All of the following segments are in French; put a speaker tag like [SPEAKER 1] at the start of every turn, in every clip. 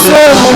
[SPEAKER 1] Jésus,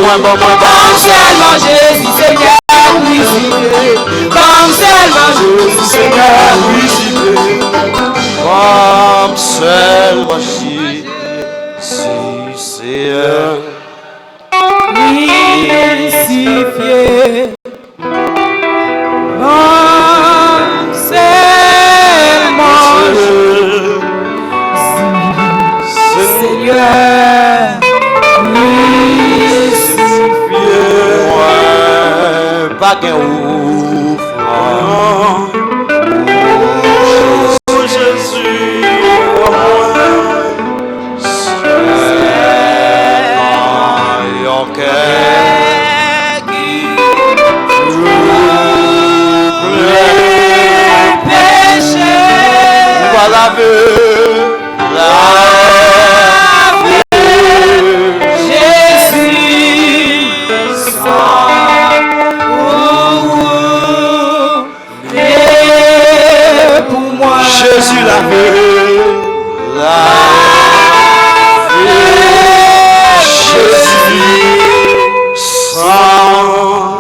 [SPEAKER 1] Comme seulement Jésus Seigneur, visité. Comme seulement Jésus Seigneur, visité.
[SPEAKER 2] Comme seulement Jésus Seigneur,
[SPEAKER 1] crucifié. Comme seulement Seigneur, crucifié.
[SPEAKER 2] pas qu'un ouf.
[SPEAKER 1] Jésus lavé, Jésus sans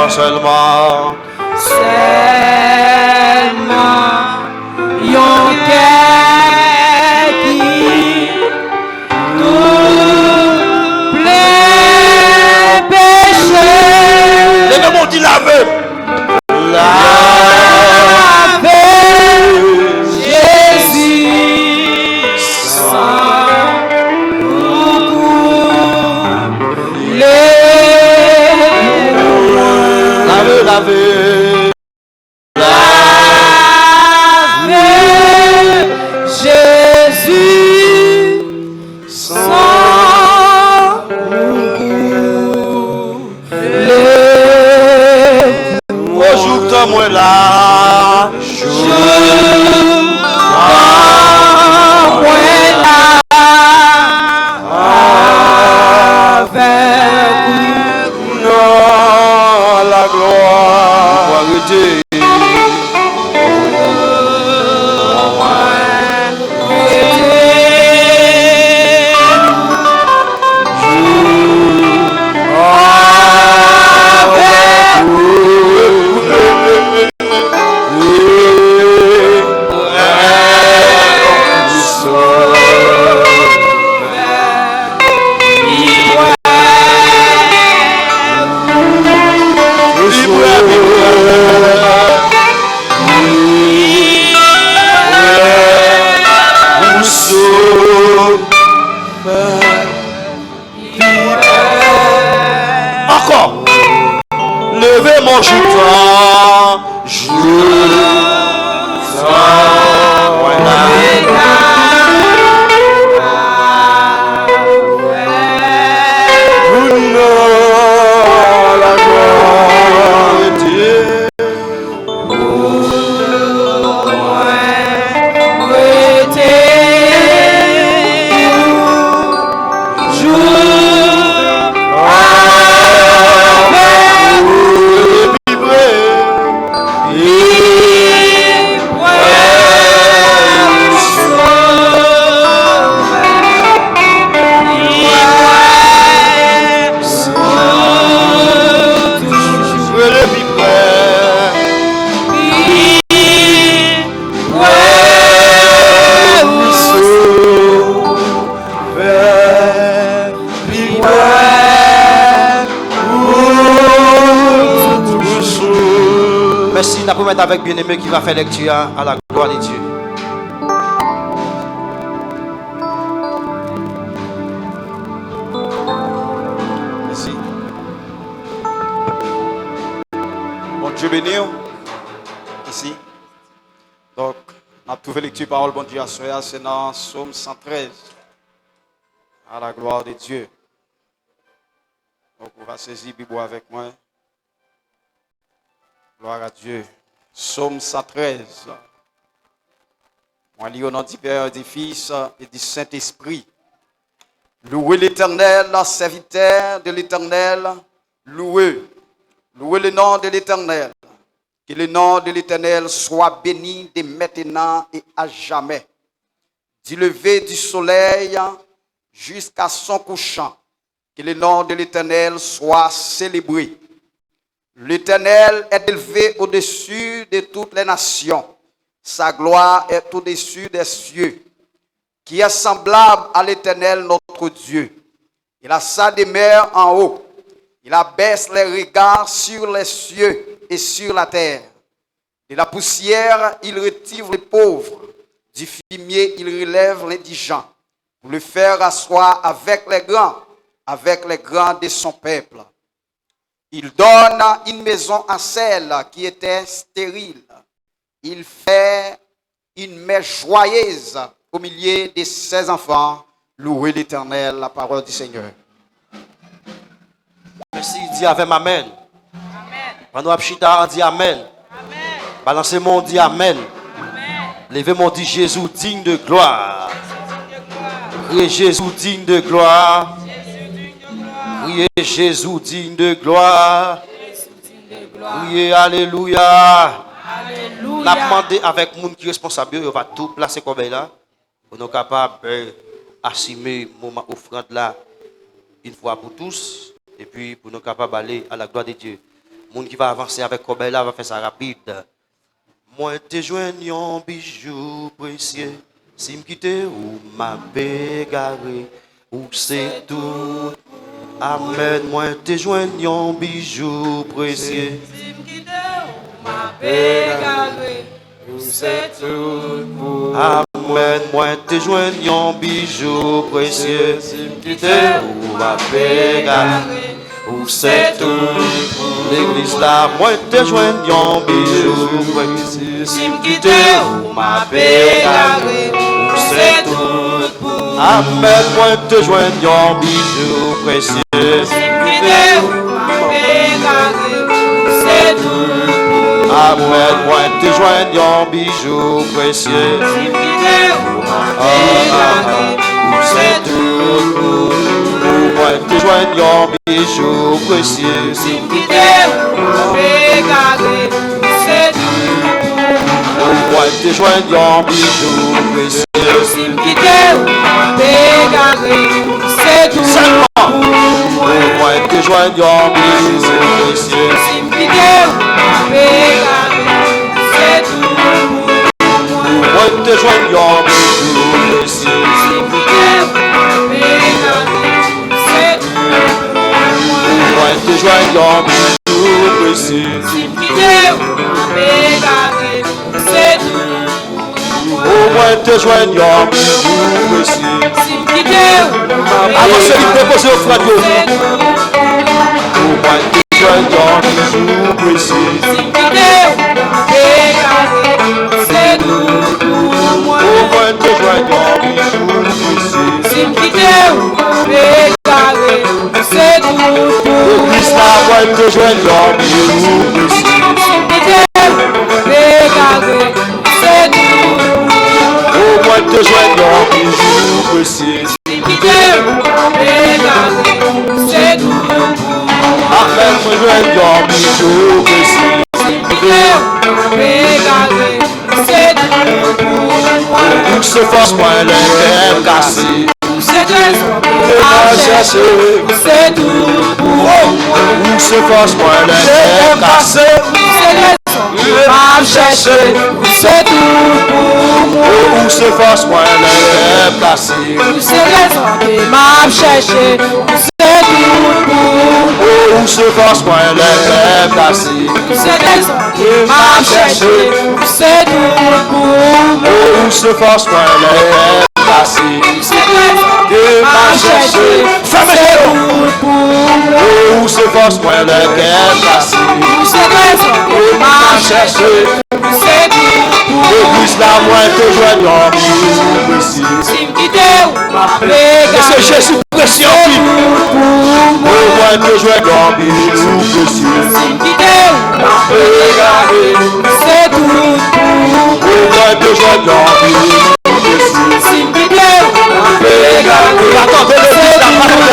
[SPEAKER 2] seulement
[SPEAKER 1] yon cœur qui tout plein péché.
[SPEAKER 2] levez-moi dit lavé
[SPEAKER 1] Jésus sans
[SPEAKER 2] lavé
[SPEAKER 1] Jésus sans
[SPEAKER 2] bonjour toi moi là la gloire encore levez mon joutant la gloire de Dieu. Merci, nous pouvons mettre avec bien-aimé qui va faire lecture à la gloire de Dieu. Merci. Bon Dieu béni. Ici. Donc, on a trouvé lecture parole bon Dieu à soi, c'est dans Psaume 113. À la gloire de Dieu. Donc, on va saisir Bible avec moi. Gloire à Dieu. Psaume 113. On lit au nom du Père, du Fils et du Saint-Esprit. Louez l'Éternel, serviteur de l'Éternel, louez. Louez le nom de l'Éternel. Que le nom de l'Éternel soit béni de maintenant et à jamais. Du lever du soleil jusqu'à son couchant. Que le nom de l'Éternel soit célébré. L'Éternel est élevé au-dessus de toutes les nations. Sa gloire est au-dessus des cieux. Qui est semblable à l'Éternel notre Dieu. Il a sa demeure en haut. Il abaisse les regards sur les cieux et sur la terre. De la poussière, il retire les pauvres. Du fumier, il relève l'indigent. Pour le faire asseoir avec les grands de son peuple. Il donne une maison à celle qui était stérile. Il fait une mère joyeuse au milieu de ses enfants. Louez l'Éternel, la parole du Seigneur.
[SPEAKER 3] Merci, dis avec Amen. Pendant Abchita, on dit Amen. Balancez-moi, on dit Amen. Levez-moi, on dit Jésus digne de gloire. Criez Jésus digne de gloire. Criez Jésus digne de gloire. Criez Alléluia. La demander avec le monde qui est responsable, on va tout placer comme là. Pour nous capables d'assumer le moment offrande là une fois pour tous. Et puis pour nous capables d'aller à la gloire de Dieu. Le monde qui va avancer avec comme là va faire ça rapide. Moi te joignons bijoux précieux. Si me quitte ou m'a bégaré. Ou c'est tout. Amen. Moi te joignons bijoux précieux. Amen, moi te joignons bijoux précieux. Ou ma bégaré, ou c'est tout. L'église là, moi te joignons bijoux précieux. Ou ma bégaré, ou c'est tout. Amen, moi te joignons bijoux précieux. Amen, moi te joignons bijoux précieux. C'est tout. Moi te joignons bijoux précieux. Moi te joignons bijoux précieux. Moi te joignons bijoux précieux. Moi te joignons bijoux précieux. Moi te joignons bijoux précieux. Moi te joignons bijoux précieux. Alors c'est une proposition au frère. Moi te joignons bijoux précieux. Moi te joignons bijoux précieux. L'église là, moi te joignons bijoux précieux. Moi te joignons bijoux précieux. Amen, moi joignons bijoux précieux. Où se force moi les rêves cassés.
[SPEAKER 1] C'est tout pour moi.
[SPEAKER 3] Où se force moi les rêves cassés.
[SPEAKER 1] M'a cherché, c'est tout pour moi.
[SPEAKER 3] Où se force moi les rêves cassés.
[SPEAKER 1] C'est raison que m'a cherché, c'est tout pour moi.
[SPEAKER 3] Où se force moi les rêves cassés.
[SPEAKER 1] C'est raison que m'a cherché, c'est tout pour moi.
[SPEAKER 3] Où se force moi les rêves cassés.
[SPEAKER 1] C'est raison que m'a cherché, c'est tout pour moi.
[SPEAKER 3] Où se force moi les rêves cassés.
[SPEAKER 1] C'est raison que m'a cherché, c'est tout pour moi.
[SPEAKER 3] L'église là, moi te joignons bijoux précieux.
[SPEAKER 1] Si me quitter ou m'appeler,
[SPEAKER 3] Et c'est Jésus précieux qui.
[SPEAKER 1] pour moi.
[SPEAKER 3] Moi moi te joindre, bisou précieux.
[SPEAKER 1] Sim qui Deus m'a régalé, c'est tout pour.
[SPEAKER 3] Oh, moi te joindre, bisou précieux.
[SPEAKER 1] Sim qui Deus m'a régalé,
[SPEAKER 3] Attendez le
[SPEAKER 1] c'est
[SPEAKER 3] but,
[SPEAKER 1] tout pour.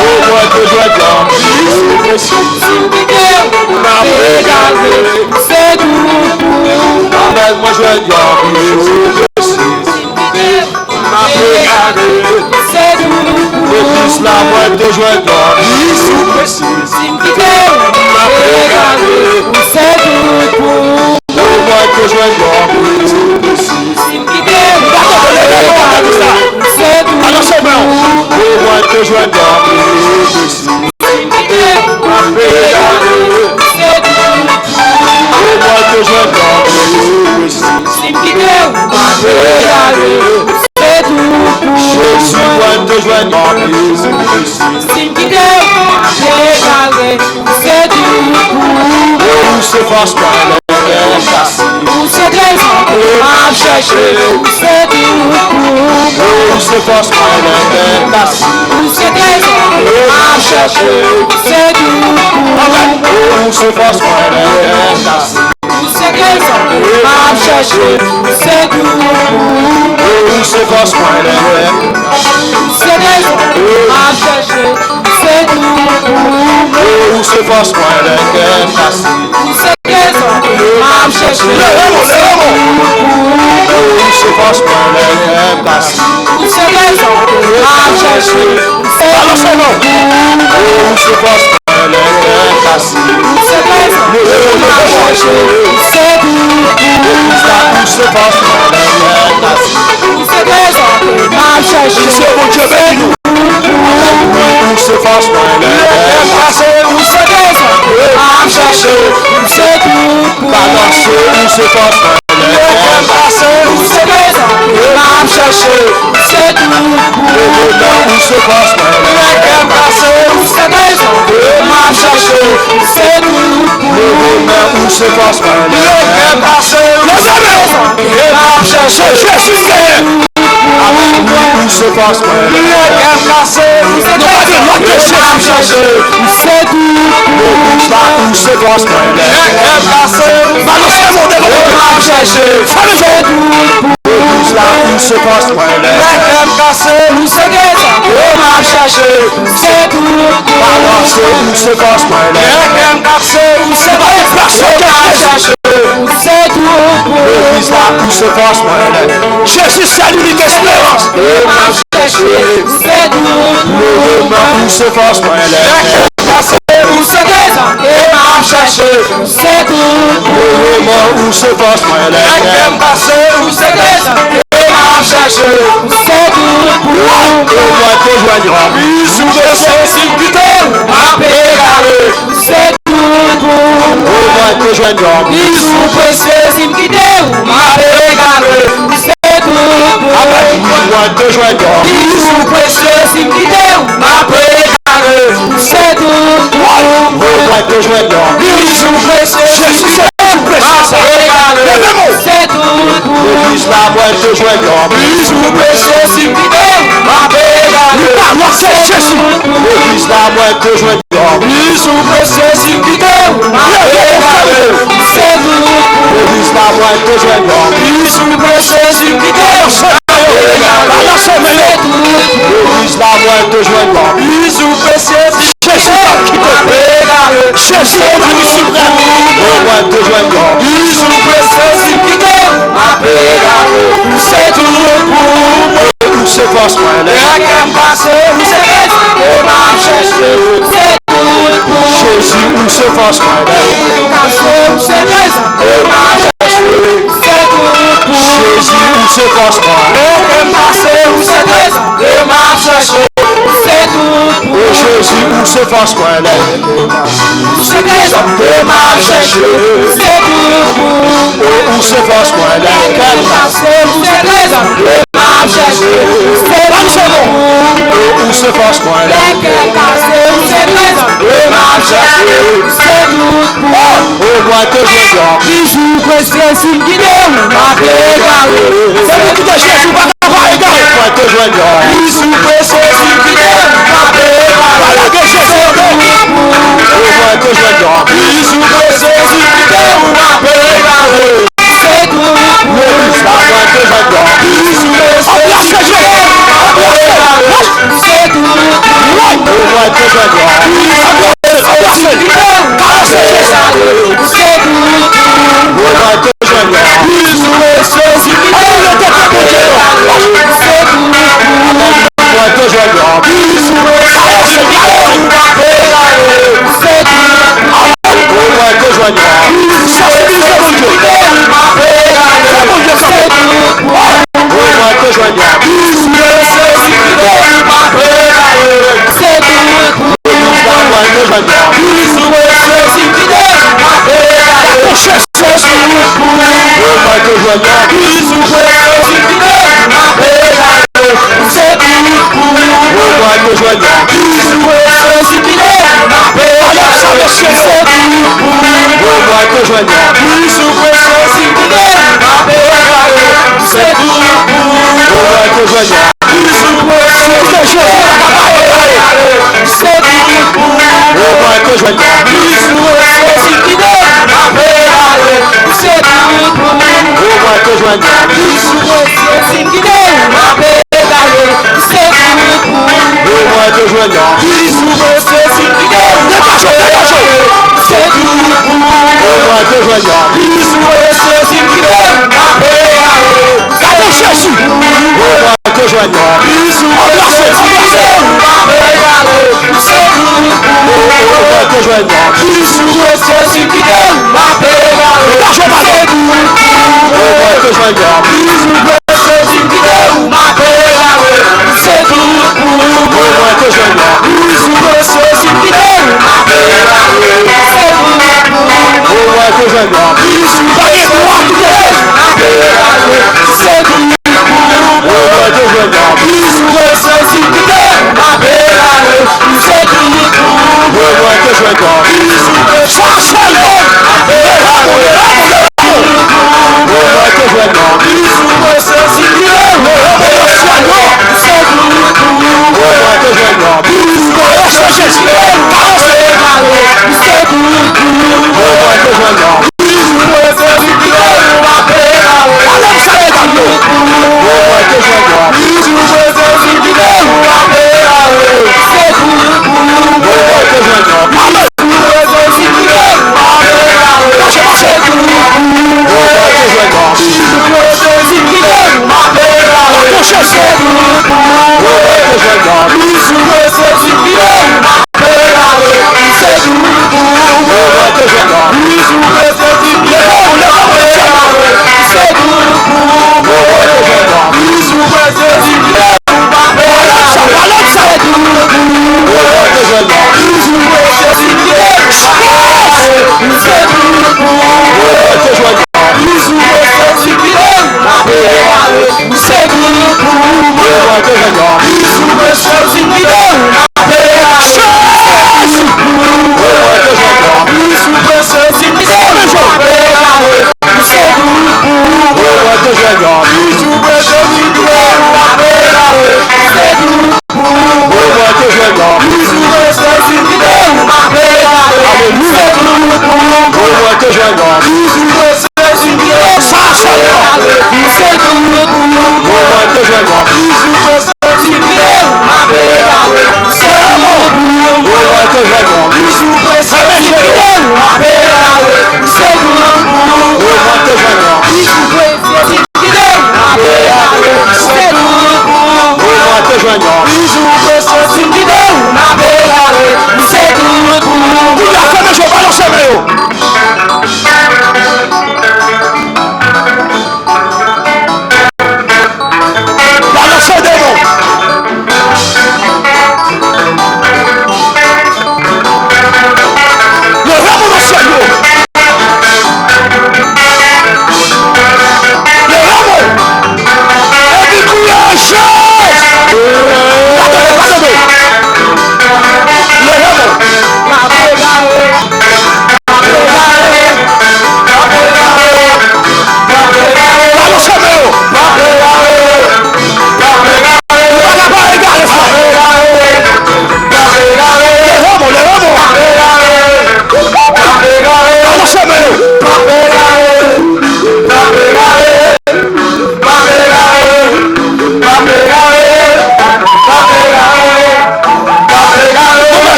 [SPEAKER 3] oh, moi te joindre, bisou précieux.
[SPEAKER 1] Sim qui Deus m'a régalé, c'est tout pour.
[SPEAKER 3] Amen, moi joindre, bisou précieux.
[SPEAKER 1] Sim qui Deus m'a régalé, c'est tout pour.
[SPEAKER 3] L'église là, moi te joindre, bisou précieux.
[SPEAKER 1] Sim qui Deus m'a régalé, c'est tout pour.
[SPEAKER 3] Oh, moi te joindre, bisou précieux.
[SPEAKER 1] Sim qui Deus m'a régalé, c'est tout
[SPEAKER 3] Alors c'est bon.
[SPEAKER 1] pour.
[SPEAKER 3] Oh, moi te joindre, bisou précieux.
[SPEAKER 1] Sim qui Deus m'a régalé, c'est tout pour.
[SPEAKER 3] Oh, moi te joindre, bisou précieux.
[SPEAKER 1] Sim qui Deus m'a régalé, c'est tout pour.
[SPEAKER 3] Jésus, moi te joindre, bisou précieux.
[SPEAKER 1] Sim qui Deus m'a régalé, c'est tout pour.
[SPEAKER 3] Oh, c'est force moi le cœur cassé.
[SPEAKER 1] Pour ces raisons que m'a cherché, c'est tout pour.
[SPEAKER 3] Oh, c'est force moi le cœur cassé.
[SPEAKER 1] Pour ces raisons que m'a cherché, c'est tout pour.
[SPEAKER 3] Oh, c'est force moi le cœur cassé.
[SPEAKER 1] Pour ces raisons que m'a cherché, c'est tout pour.
[SPEAKER 3] Oh, c'est force moi le cœur.
[SPEAKER 1] Pour ces raisons que m'a cherché, c'est tout pour.
[SPEAKER 3] Oh, c'est force moi le cœur cassé.
[SPEAKER 1] Pour ces raisons que m'a cherché, c'est tout pour.
[SPEAKER 3] Oh, c'est force moi le cœur cassé.
[SPEAKER 1] Pour ces raisons que m'a cherché, c'est
[SPEAKER 3] Alors
[SPEAKER 1] tout
[SPEAKER 3] c'est bon.
[SPEAKER 1] pour.
[SPEAKER 3] Oh, c'est force moi le cœur cassé.
[SPEAKER 1] Pour ces raisons que m'a cherché, c'est tout pour.
[SPEAKER 3] Oh, c'est force moi le cœur cassé.
[SPEAKER 1] Pour ces raisons que m'a cherché,
[SPEAKER 3] C'est mon Dieu béni. Oh, c'est force moi le cœur cassé.
[SPEAKER 1] pour ces raisons que m'a cherché, c'est tout pour.
[SPEAKER 3] Balancer, oh, c'est force moi le cœur cassé.
[SPEAKER 1] Pour ces raisons que m'a cherché, c'est tout pour.
[SPEAKER 3] Oh, c'est force moi le cœur cassé.
[SPEAKER 1] Pour ces raisons que m'a cherché, c'est tout pour.
[SPEAKER 3] Oh, c'est force moi le cœur cassé.
[SPEAKER 1] Pour ces raisons que m'a cherché,
[SPEAKER 3] Jésus est. Amen. Oh, c'est force moi le cœur cassé.
[SPEAKER 1] pour ces raisons que m'a cherché, c'est tout pour.
[SPEAKER 3] Oh, c'est force moi le cœur cassé. Balancez mon
[SPEAKER 1] Que
[SPEAKER 3] démon.
[SPEAKER 1] m'a cherché, c'est tout pour.
[SPEAKER 3] Oh, c'est force moi le cœur cassé.
[SPEAKER 1] Pour ces raisons que m'a cherché, c'est tout pour.
[SPEAKER 3] Balancez, oh, c'est force moi le cœur cassé.
[SPEAKER 1] Pour ces raisons que m'a cherché, c'est tout pour.
[SPEAKER 3] L'église là, où se passe moi Jésus, c'est l'unique espérance.
[SPEAKER 1] Que m'a cherché, c'est tout pour.
[SPEAKER 3] Où se passe moi
[SPEAKER 1] Pour ces raisons que m'a cherché, c'est tout pour.
[SPEAKER 3] Où se passe moi
[SPEAKER 1] Pour ces raisons que m'a cherché, c'est tout pour.
[SPEAKER 3] moi te joindra.
[SPEAKER 1] Sous le Saint-Saint-Christ, m'a régalé, c'est tout pour.
[SPEAKER 3] Moi te joindra.
[SPEAKER 1] Bisous précieux, Simkideu, m'a régalé, c'est tout pour.
[SPEAKER 3] Moi te joindra.
[SPEAKER 1] Bisous précieux, Simkideu, m'a régalé, c'est tout pour.
[SPEAKER 3] Moi te joindra.
[SPEAKER 1] Bisous précieux,
[SPEAKER 3] Jésus, c'est tout
[SPEAKER 1] m'a
[SPEAKER 3] précieux.
[SPEAKER 1] régalé, c'est tout pour.
[SPEAKER 3] L'église là, moi te joindra.
[SPEAKER 1] Bisous précieux, Simkideu, m'a régalé, c'est tout pour.
[SPEAKER 3] L'église là, moi te joindra.
[SPEAKER 1] Bisous précieux, Simkideu, m'a régalé, c'est tout pour.
[SPEAKER 3] L'église là, moi te joindra.
[SPEAKER 1] Bisous précieux, Simkideu,
[SPEAKER 3] L'église là, moi te joindra.
[SPEAKER 1] bisous précieux,
[SPEAKER 3] Jésus, qui te
[SPEAKER 1] régalé,
[SPEAKER 3] Jésus, on a mis sur la moi te joindra.
[SPEAKER 1] bisous précieux, Simkideu, m'a régalé, c'est tout pour.
[SPEAKER 3] Où se passe moi
[SPEAKER 1] La gamme passée, où c'est resté, et m'a cherché, c'est tout pour.
[SPEAKER 3] Jésus, où se passe moi
[SPEAKER 1] Cassé, où c'est resté, et m'a cherché, c'est tout pour.
[SPEAKER 3] Jésus, où se passe moi
[SPEAKER 1] La gamme passée, où c'est resté, et m'a cherché, c'est tout pour.
[SPEAKER 3] Oh Jésus, où se passe moi
[SPEAKER 1] Où c'est resté, et m'a cherché, c'est tout pour.
[SPEAKER 3] Où se passe moi
[SPEAKER 1] La gamme passée, où c'est resté, et m'a cherché, c'est tout pour.
[SPEAKER 3] Où se passe moi
[SPEAKER 1] La gamme passée, où c'est resté, et m'a cherché, c'est tout pour.
[SPEAKER 3] Oh moi te joindra.
[SPEAKER 1] Bisous précieux, Simkideu, m'a régalé, c'est tout pour.
[SPEAKER 3] Jésus, pas d'avoir égaré. Moi te joindra.
[SPEAKER 1] Bisous précieux, Simkideu, m'a régalé, c'est tout pour.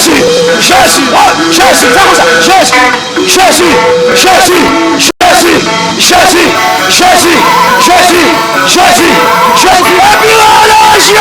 [SPEAKER 1] Jésus, Jésus, oh, Jésus, fais comme ça, Jésus, Jésus, Jésus, Jésus, Jésus, Jésus, Jésus, Jésus, Jésus, et puis relâche.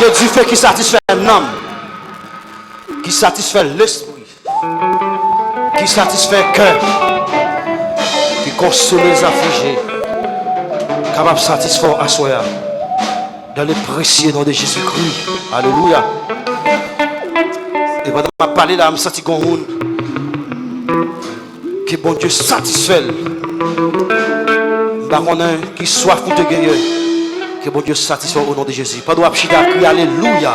[SPEAKER 3] que Dieu fait qui satisfait l'âme, qui satisfait l'esprit, qui satisfait le cœur, qui console les affligés, capable de satisfaire à soi. Dans le précieux nom de Jésus-Christ. Alléluia. Et pendant que je parle là, je me sens que bon Dieu satisfait. Qui soif pour te guérir. Que bon Dieu satisfait au nom de Jésus. Pendant que je crier Alléluia.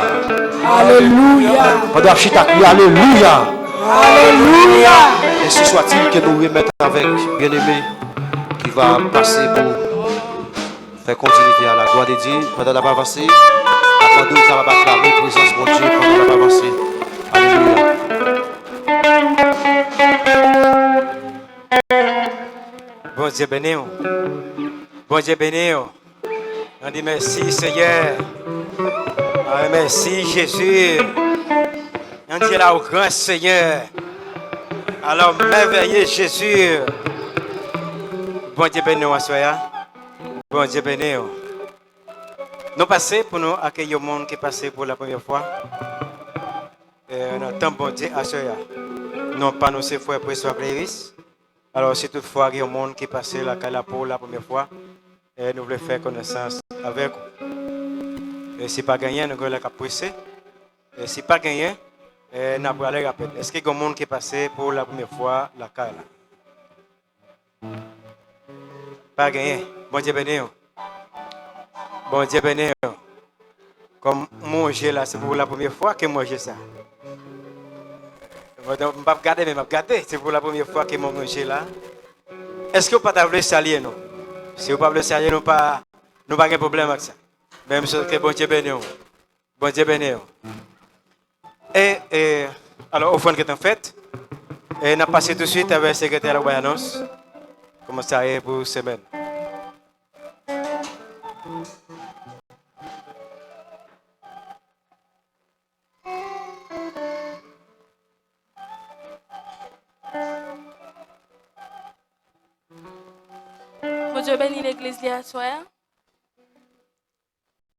[SPEAKER 1] Alléluia.
[SPEAKER 3] Pendant que je crier Alléluia.
[SPEAKER 1] Alléluia.
[SPEAKER 3] Ainsi soit-il que nous remettons avec bien-aimé qui va passer pour faire continuité à la gloire de Dieu. Pendant la avancée, afin de nous acclamer la présence de mon Dieu pendant la avancée. Alléluia.
[SPEAKER 4] Bon Dieu béni. Bon Dieu béni. On dit merci Seigneur. Merci Jésus. On dit là au grand Seigneur. Alors merveilleux Jésus. Bon Dieu béni à soi. Bon Dieu béni. Nous passons pour nous accueillir le monde qui est passé pour la première fois. Nous avons bon Dieu à soi. Non pas nous, c'est frère Président Cléris. Alors, si toutefois il y a un monde qui est passé là pour la première fois, et nous voulons faire connaissance avec vous. Et si pas gagné, nous allons pressé. Et si pas gagné, nous allons aller rapide. Est-ce qu'il y a un monde qui est passé pour la première fois la caille là? Pas gagné. Bon Dieu béni. Bon Dieu béni. Comme manger là, c'est pour la première fois que manger ça. Je ne vais pas regarder, mais je vais regarder. C'est pour la première fois que je mange là. Est-ce que vous ne pouvez pas saluer nous? Si vous ne pouvez pas saluer, nous n'avons pas de problème avec ça. Même chose que bon Dieu béni. Bon Dieu béni. Et alors, offrande qui est en fait, et nous passons tout de suite avec le secrétaire de l'annonce. Comment ça est pour semaine?
[SPEAKER 5] Dieu bénit l'église à soir.